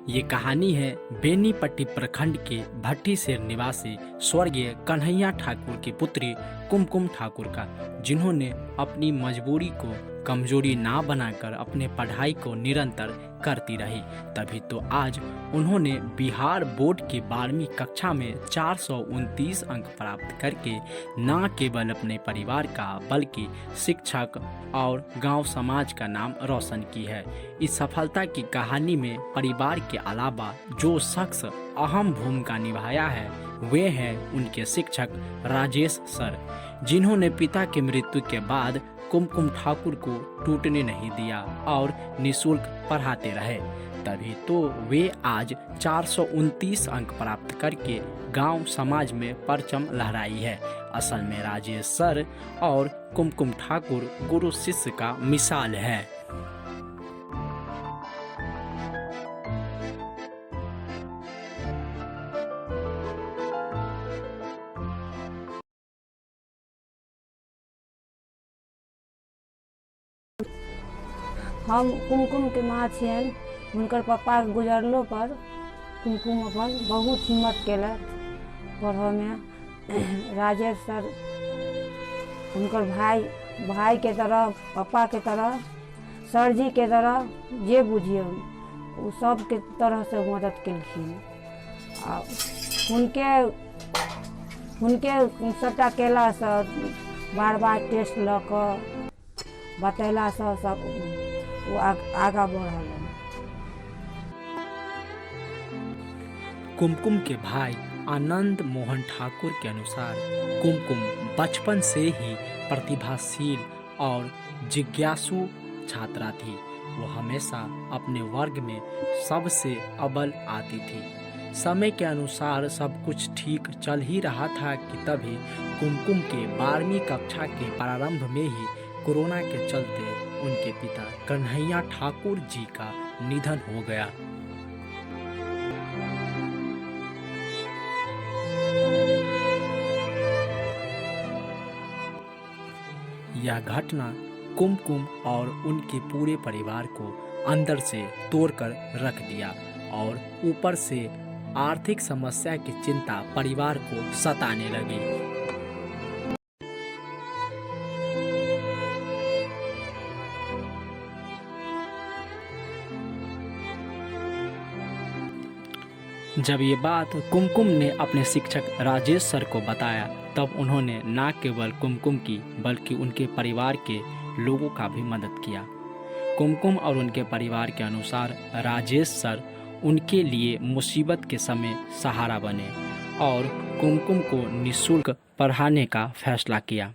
ये कहानी है बेनीपट्टी प्रखंड के भट्टीसेर निवासी स्वर्गीय कन्हैया ठाकुर की पुत्री कुमकुम ठाकुर का, जिन्होंने अपनी मजबूरी को कमजोरी ना बनाकर अपने पढ़ाई को निरंतर करती रही। तभी तो आज उन्होंने बिहार बोर्ड की 12वीं कक्षा में 429 अंक प्राप्त करके न केवल अपने परिवार का बल्कि शिक्षक और गांव समाज का नाम रोशन की है। इस सफलता की कहानी में परिवार के अलावा जो शख्स अहम भूमिका निभाया है वे हैं उनके शिक्षक राजेश सर, जिन्होंने पिता की मृत्यु के बाद कुमकुम ठाकुर को टूटने नहीं दिया और निःशुल्क पढ़ाते रहे। तभी तो वे आज 429 अंक प्राप्त करके गांव समाज में परचम लहराई है। असल में राजेश सर और कुमकुम ठाकुर गुरु शिष्य का मिसाल है। हम कुमकुम के माँ छियनि। हुनकर पप्पा के गुजरलो पर कुमकुम अपन बहुत हिम्मत केलक पढ़य में। राजेश सर हुनकर भाई के तरह, पप्पा के तरह, सर जी के तरह जे बुझिए वो सब के तरह से मदद केलखिन। आ हुनके सबटा केला से बार टेस्ट लऽ कऽ बतैला से सब वो आगा बढ़ल। कुमकुम के भाई आनंद मोहन ठाकुर के अनुसार कुमकुम बचपन से ही प्रतिभाशील और जिज्ञासु छात्रा थी। वो हमेशा अपने वर्ग में सबसे अव्वल आती थी। समय के अनुसार सब कुछ ठीक चल ही रहा था कि तभी कुमकुम के 12वीं कक्षा के प्रारंभ में ही कोरोना के चलते उनके पिता कन्हैया ठाकुर जी का निधन हो गया। यह घटना कुमकुम और उनके पूरे परिवार को अंदर से तोड़कर रख दिया और ऊपर से आर्थिक समस्या की चिंता परिवार को सताने लगी। जब ये बात कुमकुम ने अपने शिक्षक राजेश सर को बताया तब उन्होंने न केवल कुमकुम की बल्कि उनके परिवार के लोगों का भी मदद किया। कुमकुम और उनके परिवार के अनुसार राजेश सर उनके लिए मुसीबत के समय सहारा बने और कुमकुम को निःशुल्क पढ़ाने का फैसला किया।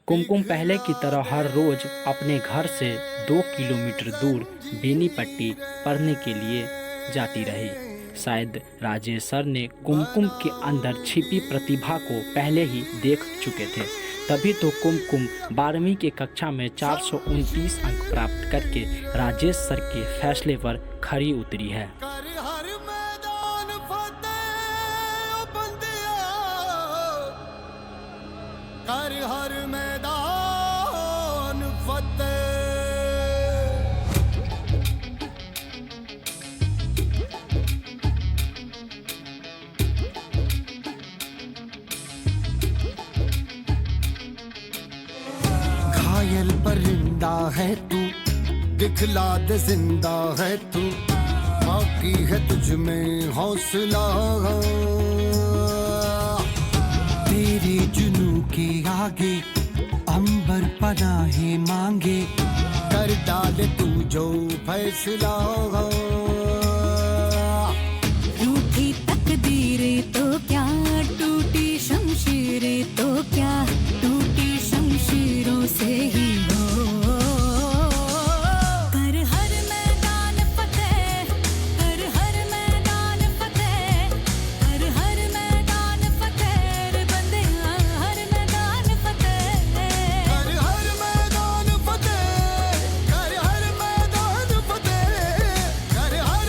कुमकुम पहले की तरह हर रोज अपने घर से 2 किलोमीटर दूर बेनीपट्टी पढ़ने के लिए जाती रही। शायद राजेश सर ने कुमकुम के अंदर छिपी प्रतिभा को पहले ही देख चुके थे। तभी तो कुमकुम 12वीं की कक्षा में 429 अंक प्राप्त करके राजेश सर के फैसले पर खरी उतरी है। घायल परिंदा है तू, दिखला दे जिंदा है तू, बाकी है तुझ में हौसला। तेरे जुनू के आगे अंबर पनाहे मांगे, कर डाले तू जो फैसला। रूठी तकदीरें तो क्या, टूटी शमशीरें तो क्या, टूटी शमशीरों से ही हो। कर हर मैदान फतेह, कर हर मैदान फतेह, कर हर मैदान फतेह रे बंदे, हर मैदान फतेह, कर हर मैदान फतेह, कर हर मैदान फतेह, कर हर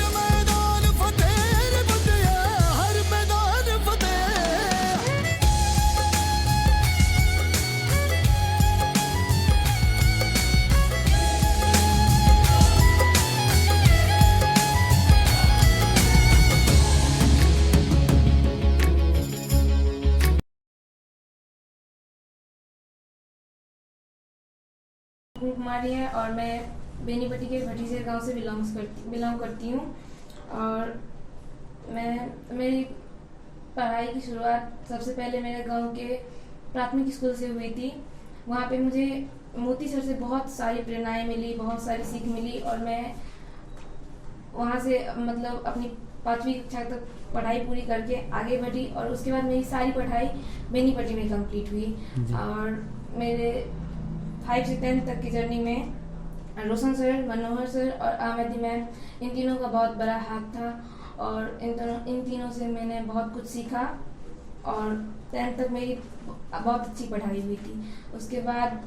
कुमारी है और मैं बेनीपट्टी के भट्टीसेर गांव से बिलोंग करती हूँ। और मेरी पढ़ाई की शुरुआत सबसे पहले मेरे गांव के प्राथमिक स्कूल से हुई थी। वहाँ पे मुझे मोती सर से बहुत सारी प्रेरणाएं मिली, बहुत सारी सीख मिली और मैं वहाँ से मतलब अपनी 5वीं कक्षा तक पढ़ाई पूरी करके आगे बढ़ी और उसके बाद मेरी सारी पढ़ाई बेनीपट्टी में कंप्लीट हुई। और मेरे 5 से 10 तक की जर्नी में रोशन सर, मनोहर सर और आमदी मैम, इन तीनों का बहुत बड़ा हाथ था और इन तीनों से मैंने बहुत कुछ सीखा और 10th तक मेरी बहुत अच्छी पढ़ाई हुई थी। उसके बाद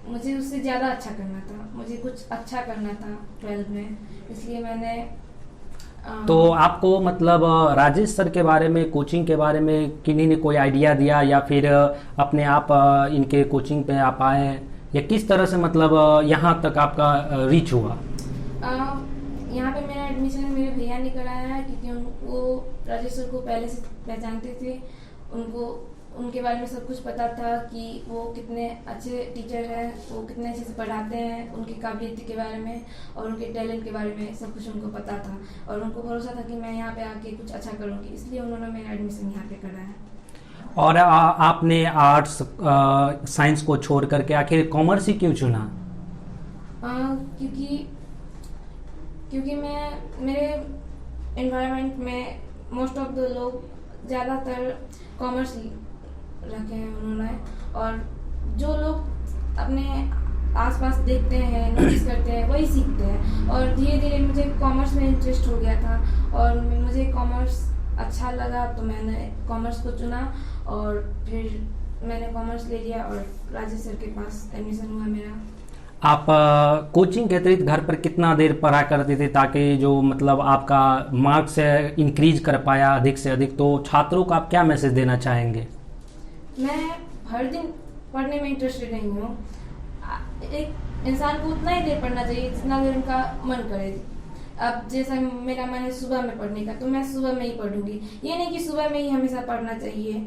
मुझे उससे ज़्यादा अच्छा करना था, मुझे कुछ अच्छा करना था 12th में, इसलिए मैंने तो आपको मतलब राजेश सर के बारे में, कोचिंग के बारे में किन्हीं ने कोई आइडिया दिया या फिर अपने आप इनके कोचिंग पे आप आए या किस तरह से मतलब यहाँ तक आपका रीच हुआ? यहाँ पे मेरा एडमिशन मेरे भैया ने कराया है क्योंकि वो राजेश सर को पहले से पहचानते थे, उनके बारे में सब कुछ पता था कि वो कितने अच्छे टीचर हैं, वो कितने अच्छे से पढ़ाते हैं, उनकी काबिलियत के बारे में और उनके टैलेंट के बारे में सब कुछ उनको पता था और उनको भरोसा था कि मैं यहाँ पे आके कुछ अच्छा करूँगी, इसलिए उन्होंने मेरा एडमिशन यहाँ पे कराया। और आपने आर्ट्स साइंस को छोड़ करके आखिर कॉमर्स ही क्यों चुना? क्योंकि मेरे एनवायरनमेंट में मोस्ट ऑफ द लोग ज़्यादातर कॉमर्स रखे हैं उन्होंने, और जो लोग अपने आसपास देखते हैं, नोटिस करते हैं, वही सीखते हैं। और धीरे धीरे मुझे कॉमर्स में इंटरेस्ट हो गया था और मुझे कॉमर्स अच्छा लगा तो मैंने कॉमर्स को चुना और फिर मैंने कॉमर्स ले लिया और राजेश सर के पास एडमिशन हुआ मेरा। आप कोचिंग के अतिरिक्त घर पर कितना देर पढ़ा करते थे ताकि जो मतलब आपका मार्क्स इंक्रीज कर पाया अधिक से अधिक? तो छात्रों को आप क्या मैसेज देना चाहेंगे? मैं हर दिन पढ़ने में इंटरेस्टेड नहीं हूँ। एक इंसान को उतना ही देर पढ़ना चाहिए जितना देर उनका मन करे। अब जैसा मेरा मन है सुबह में पढ़ने का तो मैं सुबह में ही पढ़ूंगी, ये नहीं कि सुबह में ही हमेशा पढ़ना चाहिए।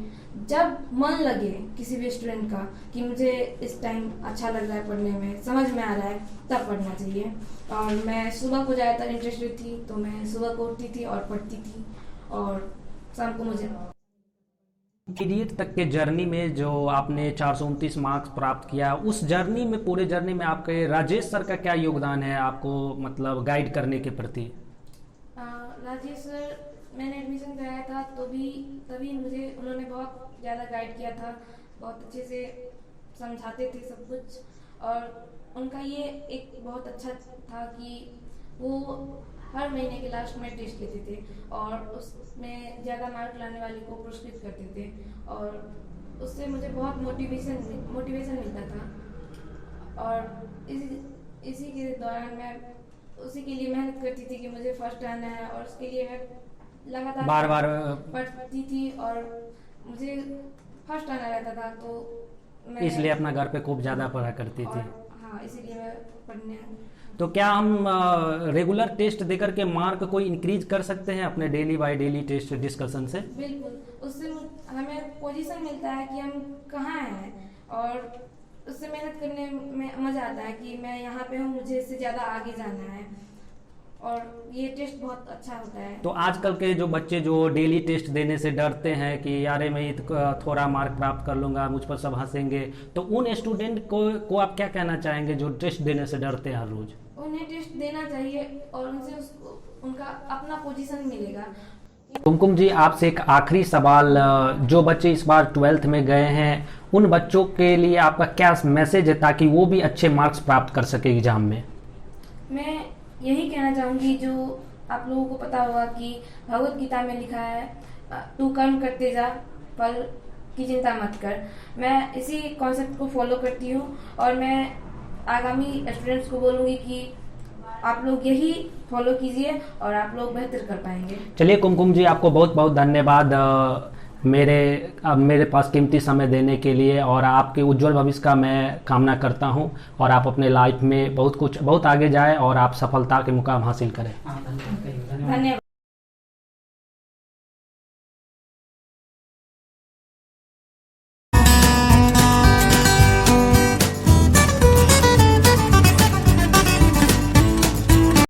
जब मन लगे किसी भी स्टूडेंट का कि मुझे इस टाइम अच्छा लग रहा है पढ़ने में, समझ में आ रहा है, तब पढ़ना चाहिए। और मैं सुबह को ज़्यादातर इंटरेस्टेड थी तो मैं सुबह को उठती थी और पढ़ती थी और शाम को मुझे इंटरमीडिएट तक के जर्नी में जो आपने 429 मार्क्स प्राप्त किया, उस जर्नी में, पूरे जर्नी में आपके राजेश सर का क्या योगदान है आपको मतलब गाइड करने के प्रति? राजेश सर, मैंने एडमिशन कराया था तो तभी मुझे उन्होंने बहुत ज़्यादा गाइड किया था, बहुत अच्छे से समझाते थे सब कुछ। और उनका ये एक बहुत अच्छा था कि वो हर महीने के लास्ट में टेस्ट लेते थे और उसमें ज़्यादा मार्क लाने वाले को पुरस्कृत करते थे और उससे मुझे बहुत मोटिवेशन मिलता था। और इसी के दौरान मैं उसी के लिए मेहनत करती थी कि मुझे फर्स्ट आना है और उसके लिए मैं लगातार बार पढ़ती थी और मुझे फर्स्ट आना रहता था तो मैं इसलिए अपना घर पे खूब ज़्यादा पढ़ा करती थी। हाँ, इसीलिए मैं पढ़ने। तो क्या हम रेगुलर टेस्ट देकर के मार्क को इंक्रीज कर सकते हैं अपने daily by daily test discussion से? बिल्कुल, उससे हमें पोजीशन मिलता है कि हम कहाँ हैं और उससे मेहनत करने में मज़ा आता है कि मैं यहाँ पे हूँ, मुझे इससे ज़्यादा आगे जाना है और ये टेस्ट बहुत अच्छा होता है। तो आजकल के जो बच्चे जो डेली टेस्ट देने से डरते हैं कि यार मैं थोड़ा मार्क प्राप्त कर लूँगा, मुझ पर सब हंसेंगे, तो उन स्टूडेंट को आप क्या कहना चाहेंगे जो टेस्ट देने से डरते हैं हर रोज़? उन्हें टेस्ट देना चाहिए और उनसे उनका अपना पोजीशन मिलेगा। कुमकुम जी, आपसे एक आखिरी सवाल, जो बच्चे इस बार 12th में गए हैं उन बच्चों के लिए आपका क्या मैसेज है ताकि वो भी अच्छे मार्क्स प्राप्त कर सके एग्जाम में? मैं यही कहना चाहूँगी, जो आप लोगों को पता होगा कि भगवत गीता में लिखा है, तू कर्म करते जा, फल की चिंता मत कर। मैं इसी कॉन्सेप्ट को फॉलो करती हूँ और मैं आगामी स्टूडेंट्स को बोलूँगी कि आप लोग यही फॉलो कीजिए और आप लोग बेहतर कर पाएंगे। चलिए कुमकुम जी, आपको बहुत बहुत धन्यवाद मेरे पास कीमती समय देने के लिए, और आपके उज्जवल भविष्य का मैं कामना करता हूं और आप अपने लाइफ में बहुत आगे जाए और आप सफलता के मुकाम हासिल करें। धन्यवाद।